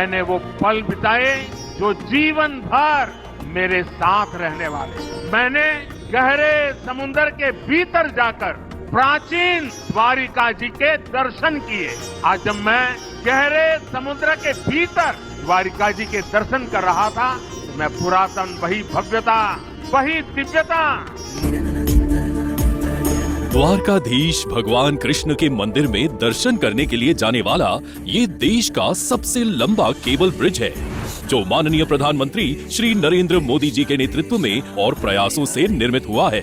मैंने वो पल बिताए जो जीवन भर मेरे साथ रहने वाले। मैंने गहरे समुद्र के भीतर जाकर प्राचीन द्वारिका जी के दर्शन किए। आज जब मैं गहरे समुद्र के भीतर द्वारिका जी के दर्शन कर रहा था, मैं पुरातन वही भव्यता, वही दिव्यता। द्वारकाधीश भगवान कृष्ण के मंदिर में दर्शन करने के लिए जाने वाला ये देश का सबसे लंबा केबल ब्रिज है, जो माननीय प्रधानमंत्री श्री नरेंद्र मोदी जी के नेतृत्व में और प्रयासों से निर्मित हुआ है।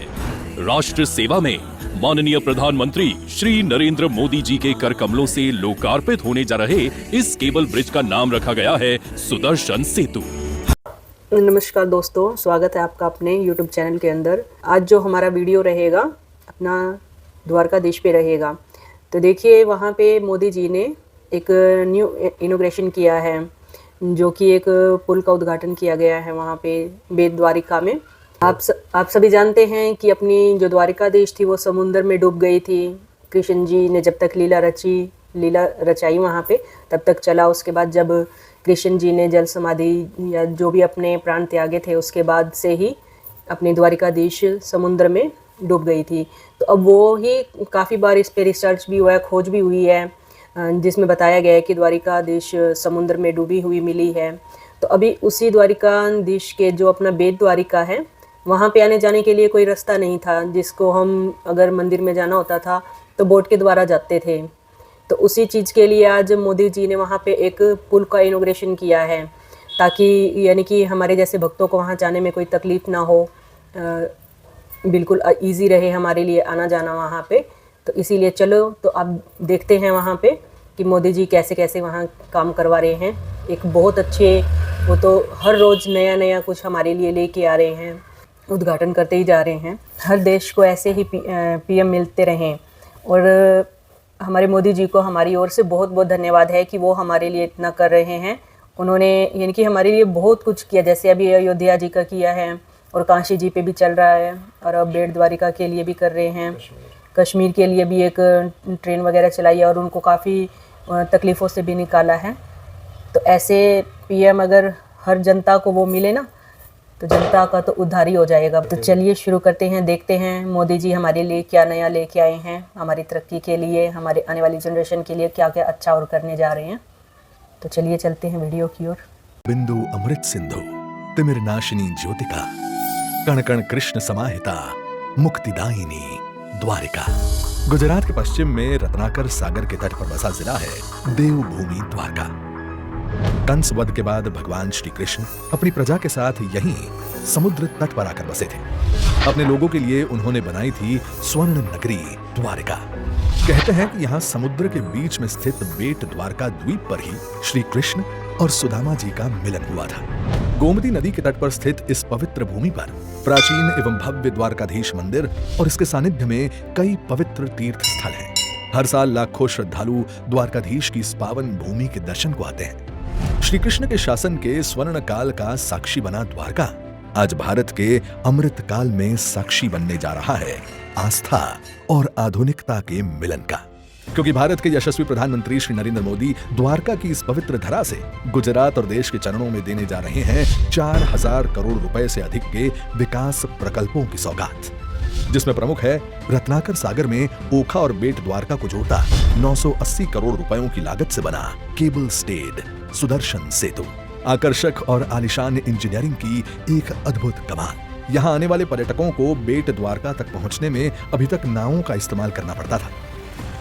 राष्ट्र सेवा में माननीय प्रधानमंत्री श्री नरेंद्र मोदी जी के कर कमलों से लोकार्पित होने जा रहे इस केबल ब्रिज का नाम रखा गया है सुदर्शन सेतु। नमस्कार दोस्तों, स्वागत है आपका अपने YouTube चैनल के अंदर। आज जो हमारा वीडियो रहेगा अपना द्वारकाधीश पे रहेगा। तो देखिए, वहाँ पे मोदी जी ने एक न्यू इनोग्रेशन किया है, जो कि एक पुल का उद्घाटन किया गया है वहाँ पे बेट द्वारिका में। आप सभी जानते हैं कि अपनी जो द्वारिकाधीश थी वो समुद्र में डूब गई थी। कृष्ण जी ने जब तक लीला रचाई वहाँ पे, तब तक चला। उसके बाद जब कृष्ण जी ने जल समाधि या जो भी अपने प्राण त्यागे थे, उसके बाद से ही अपनी द्वारिकाधीश समुद्र में डूब गई थी। तो अब वो ही काफ़ी बार इस पे रिसर्च भी हुआ है, खोज भी हुई है, जिसमें बताया गया है कि द्वारिकाधीश समुद्र में डूबी हुई मिली है। तो अभी उसी द्वारिकाधीश के जो अपना बेट द्वारिका है, वहाँ पे आने जाने के लिए कोई रास्ता नहीं था, जिसको हम अगर मंदिर में जाना होता था तो बोट के द्वारा जाते थे। तो उसी चीज़ के लिए आज मोदी जी ने वहाँ पे एक पुल का इनोग्रेशन किया है, ताकि यानी कि हमारे जैसे भक्तों को वहाँ जाने में कोई तकलीफ़ ना हो, बिल्कुल इजी रहे हमारे लिए आना जाना वहाँ पे। तो इसीलिए चलो तो अब देखते हैं वहाँ पे कि मोदी जी कैसे कैसे वहाँ काम करवा रहे हैं। एक बहुत अच्छे, वो तो हर रोज़ नया नया कुछ हमारे लिए लेके आ रहे हैं, उद्घाटन करते ही जा रहे हैं। हर देश को ऐसे ही पीएम मिलते रहें। और हमारे मोदी जी को हमारी ओर से बहुत बहुत धन्यवाद है कि वो हमारे लिए इतना कर रहे हैं। उन्होंने यानी कि हमारे लिए बहुत कुछ किया, जैसे अभी अयोध्या जी का किया है और काशी जी पे भी चल रहा है, और अब बेट द्वारिका के लिए भी कर रहे हैं। कश्मीर के लिए भी एक ट्रेन वगैरह चलाई है और उनको काफ़ी तकलीफ़ों से भी निकाला है। तो ऐसे पीएम अगर हर जनता को वो मिले ना, तो जनता का तो उद्धार ही हो जाएगा। तो चलिए शुरू करते हैं, देखते हैं मोदी जी हमारे लिए क्या नया लेके आए हैं, हमारी तरक्की के लिए, हमारे आने वाली जनरेशन के लिए क्या क्या अच्छा और करने जा रहे हैं। तो चलिए चलते हैं वीडियो की ओर। बिंदु अमृत सिंधु तिमिर नाशिनी ज्योतिका कण कण कृष्ण समाहिता मुक्तिदायिनी द्वारिका। गुजरात के पश्चिम में रत्नाकर सागर के तट पर बसा जिला है देवभूमि द्वारका। कंस वध के बाद भगवान श्री कृष्ण अपनी प्रजा के साथ यहीं समुद्र तट पर आकर बसे थे। अपने लोगों के लिए उन्होंने बनाई थी स्वर्ण नगरी द्वारिका। कहते हैं कि यहाँ समुद्र के बीच में स्थित बेट द्वारका द्वीप पर ही श्री कृष्ण और सुदामा जी का मिलन हुआ था। गोमती नदी के तट पर स्थित इस पवित्र भूमि पर प्राचीन एवं भव्य द्वारकाधीश मंदिर और इसके सानिध्य में कई पवित्र तीर्थ स्थल हैं। हर साल लाखों श्रद्धालु द्वारकाधीश की इस पावन भूमि के दर्शन को आते हैं। श्री कृष्ण के शासन के स्वर्ण काल का साक्षी बना द्वारका आज भारत के अमृत काल में साक्षी बनने जा रहा है आस्था और आधुनिकता के मिलन का। क्योंकि भारत के यशस्वी प्रधानमंत्री श्री नरेंद्र मोदी द्वारका की इस पवित्र धरा से गुजरात और देश के चरणों में देने जा रहे हैं 4000 करोड़ रुपए से अधिक के विकास प्रकल्पों की सौगात, जिसमें प्रमुख है रत्नाकर सागर में ओखा और बेट द्वारका को जोड़ता 980 करोड़ रुपयों की लागत से बना केबल स्टेड सुदर्शन सेतु। आकर्षक और आलिशान इंजीनियरिंग की एक अद्भुत कमाल। यहाँ आने वाले पर्यटकों को बेट द्वारका तक पहुंचने में अभी तक नावों का इस्तेमाल करना पड़ता था,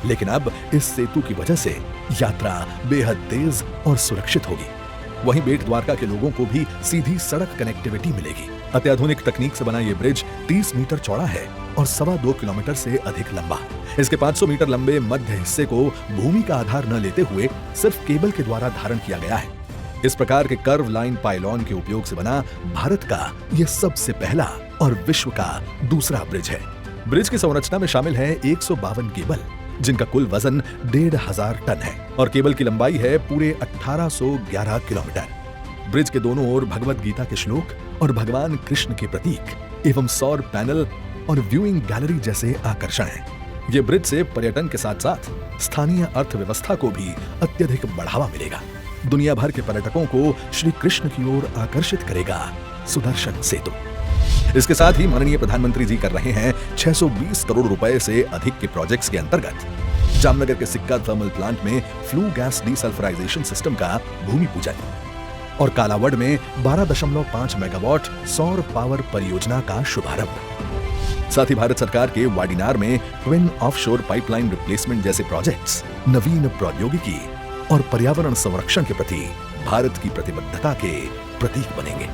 लेकिन अब इस सेतु की वजह से यात्रा बेहद तेज और सुरक्षित होगी। वहीं बेट द्वारका के लोगों को भी सीधी सड़क कनेक्टिविटी मिलेगी। अत्याधुनिक तकनीक से बना ये ब्रिज 30 मीटर चौड़ा है और 2.25 किलोमीटर से अधिक लंबा। इसके 500 मीटर लंबे मध्य हिस्से को भूमि का आधार न लेते हुए सिर्फ केबल के द्वारा धारण किया गया है। इस प्रकार के कर्व लाइन पाइलॉन के उपयोग से बना भारत का यह सबसे पहला और विश्व का दूसरा ब्रिज है। ब्रिज की संरचना में शामिल है 152 केबल, जिनका कुल वजन 1500 टन है और केबल की लंबाई है पूरे 1811 किलोमीटर। ब्रिज के दोनों ओर भगवत गीता के श्लोक और भगवान कृष्ण के प्रतीक एवं सौर पैनल और व्यूइंग गैलरी जैसे आकर्षण हैं। ये ब्रिज से पर्यटन के साथ साथ स्थानीय अर्थव्यवस्था को भी अत्यधिक बढ़ावा मिलेगा। दुनिया भर के पर्यटकों को श्री कृष्ण की ओर आकर्षित करेगा सुदर्शन सेतु। इसके साथ ही माननीय प्रधानमंत्री जी कर रहे हैं 620 करोड़ रुपए से अधिक के प्रोजेक्ट्स के अंतर्गत जामनगर के सिक्का थर्मल प्लांट में फ्लू गैस डीसल्फराइजेशन सिस्टम का भूमि पूजन और कालावड़ में 12.5 मेगावाट सौर पावर परियोजना का शुभारंभ। साथ ही भारत सरकार के वाडिनार में ट्विन ऑफशोर पाइपलाइन रिप्लेसमेंट जैसे प्रोजेक्ट्स नवीन प्रौद्योगिकी और पर्यावरण संरक्षण के प्रति भारत की प्रतिबद्धता के प्रतीक बनेंगे।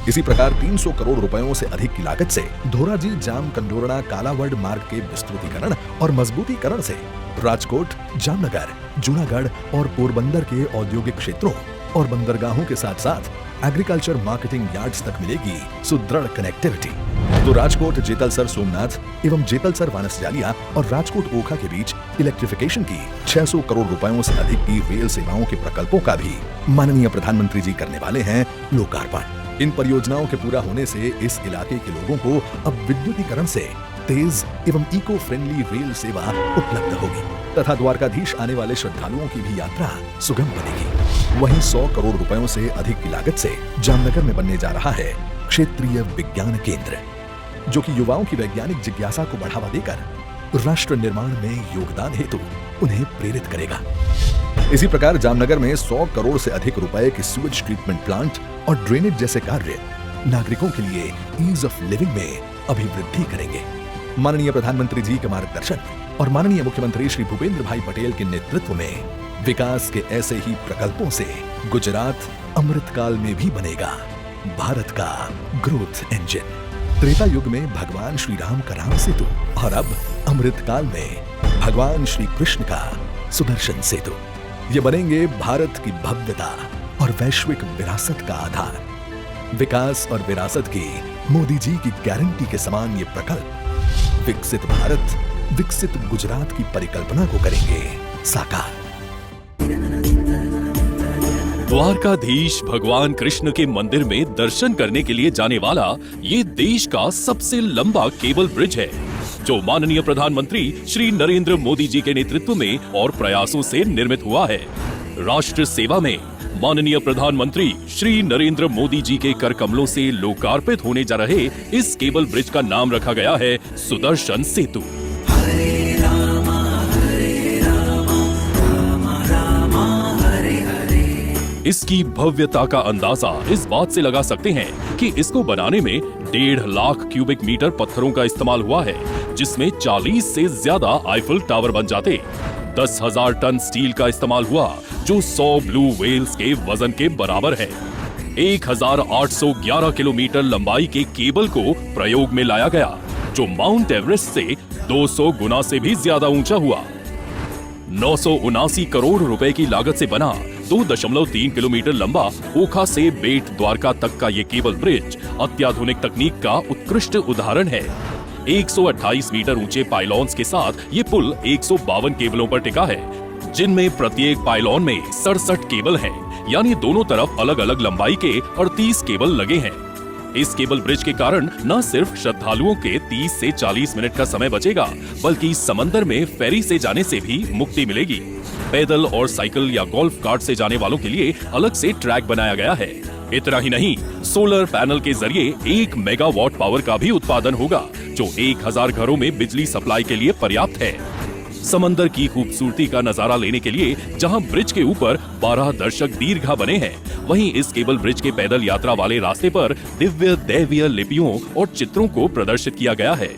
इसी प्रकार 300 करोड़ रुपयों से अधिक की लागत से धोराजी जाम कंडोरणा कालावड़ मार्ग के विस्तृतीकरण और मजबूतीकरण से राजकोट, जामनगर, जूनागढ़ और पोरबंदर के औद्योगिक क्षेत्रों और बंदरगाहों के साथ साथ एग्रीकल्चर मार्केटिंग यार्ड्स तक मिलेगी सुदृढ़ कनेक्टिविटी। तो राजकोट जेतलसर सोमनाथ एवं जेतलसर वानसजालिया और राजकोट ओखा के बीच इलेक्ट्रिफिकेशन की 600 करोड़ रुपयों से अधिक की रेल सेवाओं के प्रकल्पों का भी माननीय प्रधानमंत्री जी करने वाले हैं लोकार्पण। इन परियोजनाओं के पूरा होने से इस इलाके के लोगों को अब विद्युतीकरण से तेज एवं इको फ्रेंडली रेल सेवा उपलब्ध होगी तथा द्वारकाधीश आने वाले श्रद्धालुओं की भी यात्रा सुगम बनेगी। वहीं 100 करोड़ रुपयों से अधिक की लागत से जामनगर में बनने जा रहा है क्षेत्रीय विज्ञान केंद्र, जो कि युवाओं की वैज्ञानिक जिज्ञासा को बढ़ावा देकर राष्ट्र निर्माण में योगदान हेतु उन्हें प्रेरित करेगा। इसी प्रकार जामनगर में 100 करोड़ से अधिक रुपए के सीवेज ट्रीटमेंट प्लांट और ड्रेनेज जैसे कार्य नागरिकों के लिए ईज ऑफ लिविंग में अभिवृद्धि करेंगे। माननीय प्रधानमंत्री जी के मार्गदर्शन और माननीय मुख्यमंत्री श्री भूपेंद्र भाई पटेल के नेतृत्व में विकास के ऐसे ही प्रकल्पों से गुजरात अमृतकाल में भी बनेगा भारत का ग्रोथ इंजन। त्रेता युग में भगवान श्री राम का राम सेतु और अब अमृतकाल में भगवान श्री कृष्ण का सुदर्शन सेतु, ये बनेंगे भारत की भव्यता और वैश्विक विरासत का आधार। विकास और विरासत की मोदी जी की गारंटी के समान ये प्रकल्प विकसित भारत, विकसित गुजरात की परिकल्पना को करेंगे साकार। द्वारकाधीश भगवान कृष्ण के मंदिर में दर्शन करने के लिए जाने वाला ये देश का सबसे लंबा केबल ब्रिज है, जो माननीय प्रधानमंत्री श्री नरेंद्र मोदी जी के नेतृत्व में और प्रयासों से निर्मित हुआ है। राष्ट्र सेवा में माननीय प्रधानमंत्री श्री नरेंद्र मोदी जी के कर कमलों से लोकार्पित होने जा रहे इस केबल ब्रिज का नाम रखा गया है सुदर्शन सेतु। इसकी भव्यता का अंदाजा इस बात से लगा सकते हैं कि इसको बनाने में 1.5 लाख क्यूबिक मीटर पत्थरों का इस्तेमाल हुआ है, जिसमें 40 से ज्यादा आईफिल टावर बन जाते। 10,000 टन स्टील का इस्तेमाल हुआ, जो 100 ब्लू व्हेल्स के वजन के बराबर है। 1811 किलोमीटर लंबाई के केबल को प्रयोग में लाया गया, जो माउंट एवरेस्ट से 200 गुना से भी ज्यादा ऊंचा हुआ। 979 करोड़ रुपए की लागत से बना 2.3 किलोमीटर लंबा ओखा से बेट द्वारका तक का ये केबल ब्रिज अत्याधुनिक तकनीक का उत्कृष्ट उदाहरण है। 128 मीटर ऊंचे पाइलॉन्स के साथ ये पुल 152 केबलों पर टिका है, जिनमें प्रत्येक पाइलॉन में 67 केबल हैं, यानी दोनों तरफ अलग अलग लंबाई के 38 केबल लगे हैं। इस केबल ब्रिज के कारण न सिर्फ श्रद्धालुओं के 30 से 40 मिनट का समय बचेगा, बल्कि समंदर में फेरी से जाने से भी मुक्ति मिलेगी। पैदल और साइकिल या गोल्फ कार्ट से जाने वालों के लिए अलग से ट्रैक बनाया गया है। इतना ही नहीं, सोलर पैनल के जरिए 1 मेगावाट पावर का भी उत्पादन होगा, जो 1000 घरों में बिजली सप्लाई के लिए पर्याप्त है। समंदर की खूबसूरती का नजारा लेने के लिए जहां ब्रिज के ऊपर 12 दर्शक दीर्घा बने हैं, वहीं इस केबल ब्रिज के पैदल यात्रा वाले रास्ते पर दिव्य दैवीय लिपियों और चित्रों को प्रदर्शित किया गया है।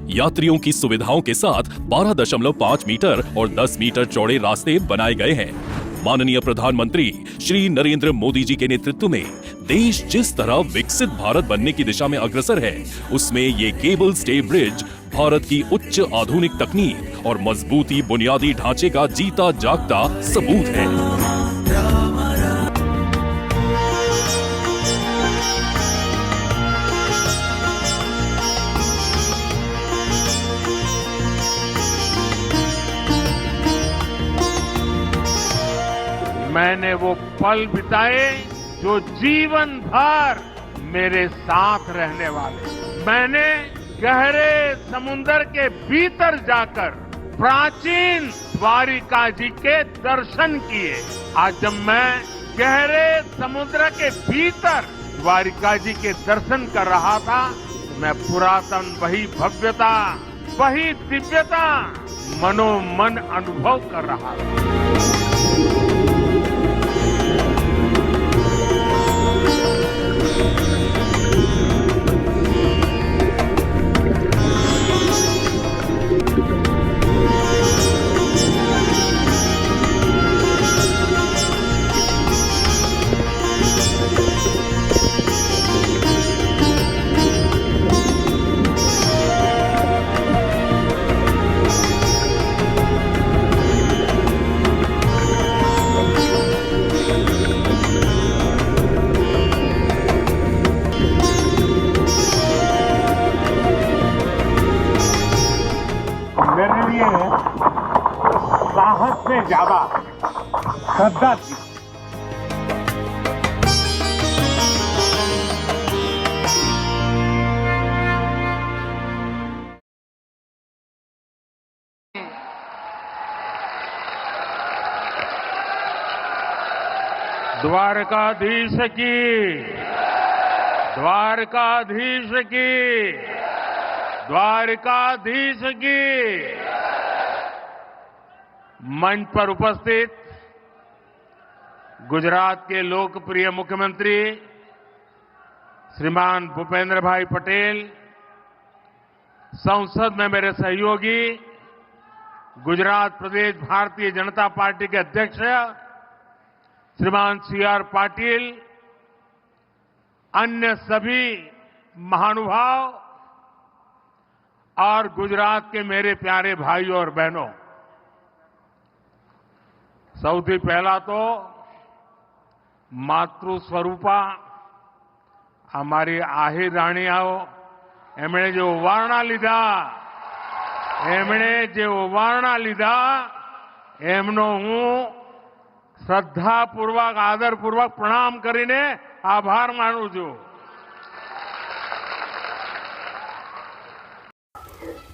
यात्रियों की सुविधाओं के साथ 12.5 मीटर और 10 मीटर चौड़े रास्ते बनाए गए हैं। माननीय प्रधानमंत्री श्री नरेंद्र मोदी जी के नेतृत्व में देश जिस तरह विकसित भारत बनने की दिशा में अग्रसर है, उसमें ये केबल स्टे ब्रिज भारत की उच्च आधुनिक तकनीक और मजबूती बुनियादी ढांचे का जीता जागता सबूत है। मैंने वो पल बिताए जो जीवन भर मेरे साथ रहने वाले। मैंने गहरे समुंदर के भीतर जाकर प्राचीन द्वारिका जी के दर्शन किए। आज जब मैं गहरे समुद्र के भीतर द्वारिका जी के दर्शन कर रहा था। मैं पुरातन वही भव्यता, वही दिव्यता मनोमन अनुभव कर रहा था। मेरे लिए साहस से ज्यादा श्रद्धा थी। द्वारकाधीश की, द्वारकाधीश की, द्वारकाधीश की। मंच पर उपस्थित गुजरात के लोकप्रिय मुख्यमंत्री श्रीमान भूपेंद्र भाई पटेल, संसद में मेरे सहयोगी गुजरात प्रदेश भारतीय जनता पार्टी के अध्यक्ष श्रीमान CR पाटिल, अन्य सभी महानुभाव और गुजरात के मेरे प्यारे भाइयों और बहनों, સૌથી પહેલા તો માતૃ સ્વરૂપા અમારી આહિર રાણીઓ એમણે જે ઓવારણા લીધા એમનો હું શ્રદ્ધાપૂર્વક આદરપૂર્વક પ્રણામ કરીને આભાર માનું છું।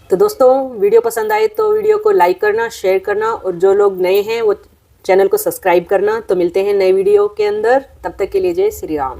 तो दोस्तों वीडियो पसंद आए तो वीडियो को लाइक करना, शेयर करना और जो लोग नए हैं वो चैनल को सब्सक्राइब करना। तो मिलते हैं नए वीडियो के अंदर, तब तक के लिए जय श्री राम।